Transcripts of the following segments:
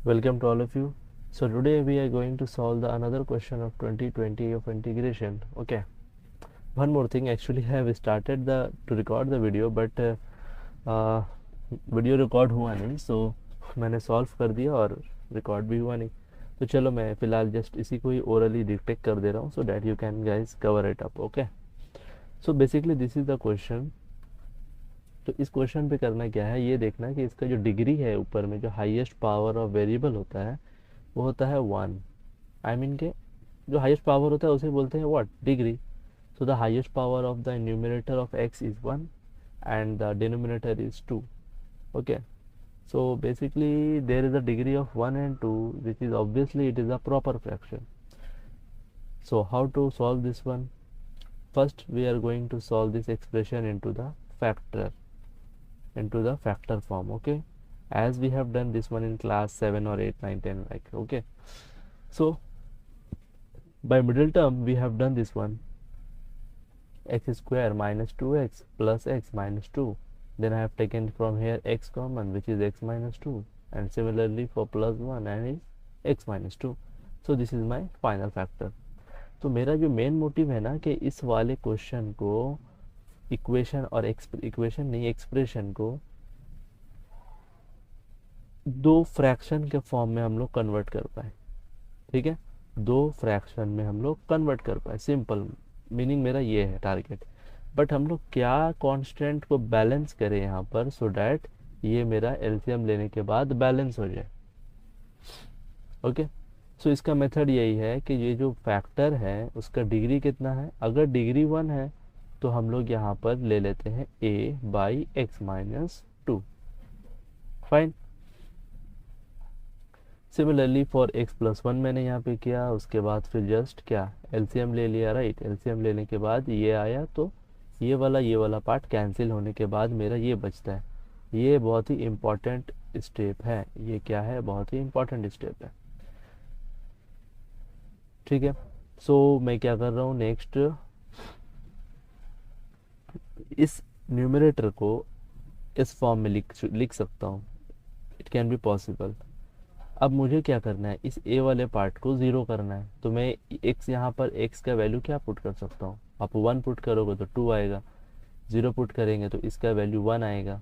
Welcome to all of you. So today we are going to solve the another question of 2020 of integration. Okay. One more thing. Actually, I have started to record the video, but video record हुआ नहीं, सो मैंने solve कर दिया और record भी हुआ नहीं. तो चलो मैं फ़िलहाल जस्ट इसी को ही ओरली डिटेक्ट कर दे रहा हूँ so that you can guys cover it up. Okay. So basically this is the question. तो इस क्वेश्चन पे करना क्या है, ये देखना कि इसका जो डिग्री है ऊपर में जो हाईएस्ट पावर ऑफ वेरिएबल होता है वो होता है 1. आई मीन के जो हाईएस्ट पावर होता है उसे बोलते हैं what, degree. So the highest power of the numerator of x is 1 and the denominator is 2. Okay. So basically there is a degree of 1 and 2, which is obviously it is a proper fraction. So how to solve this one? First we are going to solve this expression into the factor form. Okay. As we have done this one in class 7 or 8, 9, 10 like. Okay. So by middle term we have done this one. X square minus 2x plus x minus 2. Then I have taken from here x common, which is x minus 2, and similarly for plus 1 and is x minus 2. So this is my final factor. तो मेरा जो main motive है ना कि इस वाले question को equation और इक्वेशन नहीं एक्सप्रेशन को दो फ्रैक्शन के फॉर्म में हम लोग कन्वर्ट कर पाए. ठीक है, दो फ्रैक्शन में हम लोग कन्वर्ट कर पाए. सिंपल मीनिंग मेरा ये है टारगेट. बट हम लोग क्या कांस्टेंट को बैलेंस करें यहाँ पर सो डैट ये मेरा एलसीएम लेने के बाद बैलेंस हो जाए. ओके. सो इसका मेथड यही है कि ये जो फैक्टर है उसका डिग्री कितना है. अगर डिग्री 1 है तो हम लोग यहाँ पर ले लेते हैं a by x minus 2. Fine. Similarly for x plus 1 मैंने यहाँ पे किया, उसके बाद फिर जस्ट क्या एलसीएम ले लिया. राइट. एलसीएम लेने के बाद ये आया तो ये वाला पार्ट कैंसिल होने के बाद मेरा ये बचता है. ये बहुत ही इम्पॉर्टेंट स्टेप है. ये क्या है, बहुत ही इम्पॉर्टेंट स्टेप है. ठीक है. सो मैं क्या कर रहा हूँ नेक्स्ट, इस न्यूमरेटर को इस फॉर्म में लिख सकता हूँ. It can be possible. अब मुझे क्या करना है, इस a वाले पार्ट को ज़ीरो करना है. तो मैं x यहाँ पर x का वैल्यू क्या पुट कर सकता हूँ. आप 1 पुट करोगे तो 2 आएगा, 0 पुट करेंगे तो इसका वैल्यू 1 आएगा.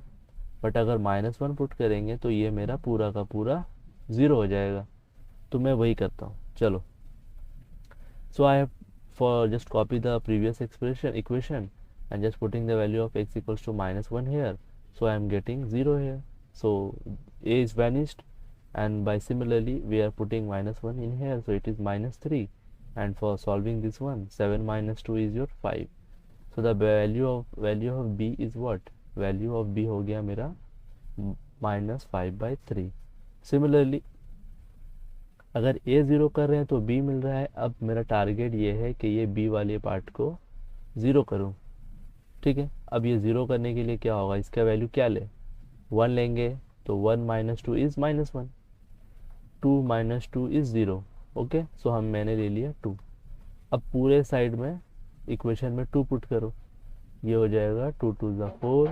बट अगर -1 पुट करेंगे तो ये मेरा पूरा का पूरा 0 हो जाएगा. तो मैं वही करता हूँ. चलो. So I have for just copy the previous equation and just putting the value of x equals to -1 here. So I am getting 0 here. So a is vanished, and by similarly we are putting -1 in here, so it is -3. And for solving this one, 7 minus 2 is your 5. So the value of b is what? Value of b हो गया मेरा -5/3. Similarly अगर a 0 कर रहे हैं तो b मिल रहा है. अब मेरा टारगेट ये है कि ये b वाले पार्ट को 0 करूँ. ठीक है. अब ये 0 करने के लिए क्या होगा, इसका वैल्यू क्या ले, 1 लेंगे. तो 1 - 2 इज -1, 2 - 2 इज 0. ओके. सो मैंने ले लिया 2. अब पूरे साइड में इक्वेशन में 2 पुट करो. ये हो जाएगा 2 2 ज़ा 4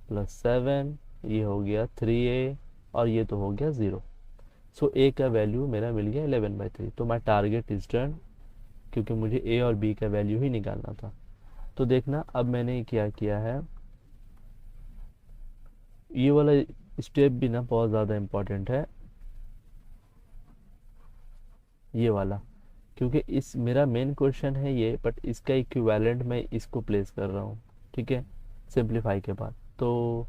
प्लस 7, ये हो गया 3a, और ये तो हो गया 0. सो a का वैल्यू मेरा मिल गया 11/3. तो माई टारगेट इज डन, क्योंकि मुझे a और b का वैल्यू ही निकालना था. तो देखना अब मैंने क्या किया है, ये वाला स्टेप भी ना बहुत ज़्यादा इम्पोर्टेंट है, ये वाला, क्योंकि इस मेरा मेन क्वेश्चन है ये, बट इसका इक्विवेलेंट मैं इसको प्लेस कर रहा हूँ. ठीक है. सिंप्लीफाई के बाद तो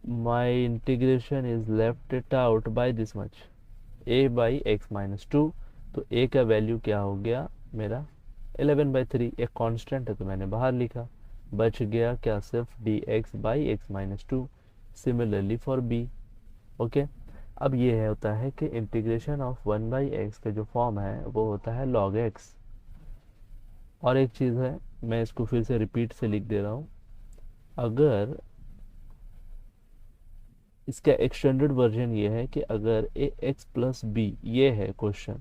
my integration is left it out by this much, a by x minus 2. तो a का वैल्यू क्या हो गया मेरा 11/3. एक कांस्टेंट है तो मैंने बाहर लिखा. बच गया क्या, सिर्फ dx by x minus 2. Similarly for b. Okay. अब ये होता है कि इंटीग्रेशन ऑफ 1/x का जो फॉर्म है वो होता है log x. और एक चीज़ है, मैं इसको फिर से रिपीट से लिख दे रहा हूँ. अगर इसका एक्सटेंडेड वर्जन ये है कि अगर ax प्लस b ये है क्वेश्चन,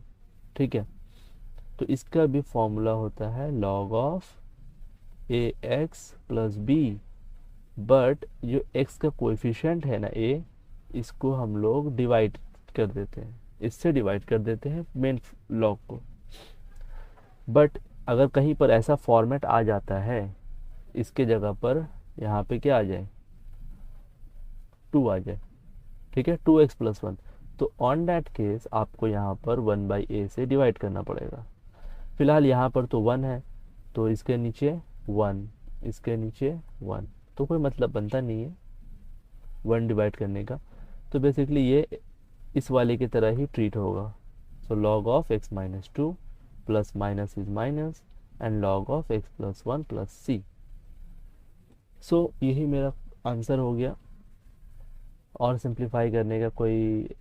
ठीक है, तो इसका भी फॉर्मूला होता है log of ax plus b. But जो x का कोएफिशिएंट है ना a, इसको हम लोग डिवाइड कर देते हैं, इससे डिवाइड कर देते हैं मेन लॉग को। बट अगर कहीं पर ऐसा फॉर्मेट आ जाता है, इसके जगह पर यहाँ पे क्या आ जाए, 2 आ जाए, ठीक है, 2x+1, तो ऑन दैट केस आपको यहाँ पर 1/a से डिवाइड करना पड़ेगा। फिलहाल यहाँ पर तो 1 है, तो इसके नीचे 1, इसके नीचे 1, तो कोई मतलब बनता नहीं है 1 डिवाइड करने का। तो बेसिकली ये इस वाले की तरह ही ट्रीट होगा। सो log of x-2 plus minus is minus and log of x+1 plus c। सो यही मेरा आंसर हो गया, और सिंप्लीफाई करने का कोई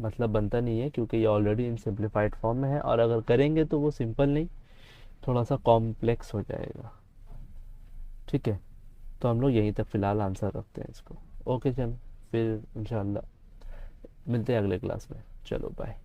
मतलब बनता नहीं है, क्योंकि ये ऑलरेडी इन सिंप्लीफाइड फॉर्म में है, और अगर करेंगे तो वो सिंपल नहीं, थोड़ा सा कॉम्प्लेक्स हो जाएगा। ठीक है, तो हम लोग यहीं तक फ़िलहाल आंसर रखते हैं इसको। ओके चल, फिर इंशाल्लाह मिलते हैं अगले क्लास में। चलो बाय।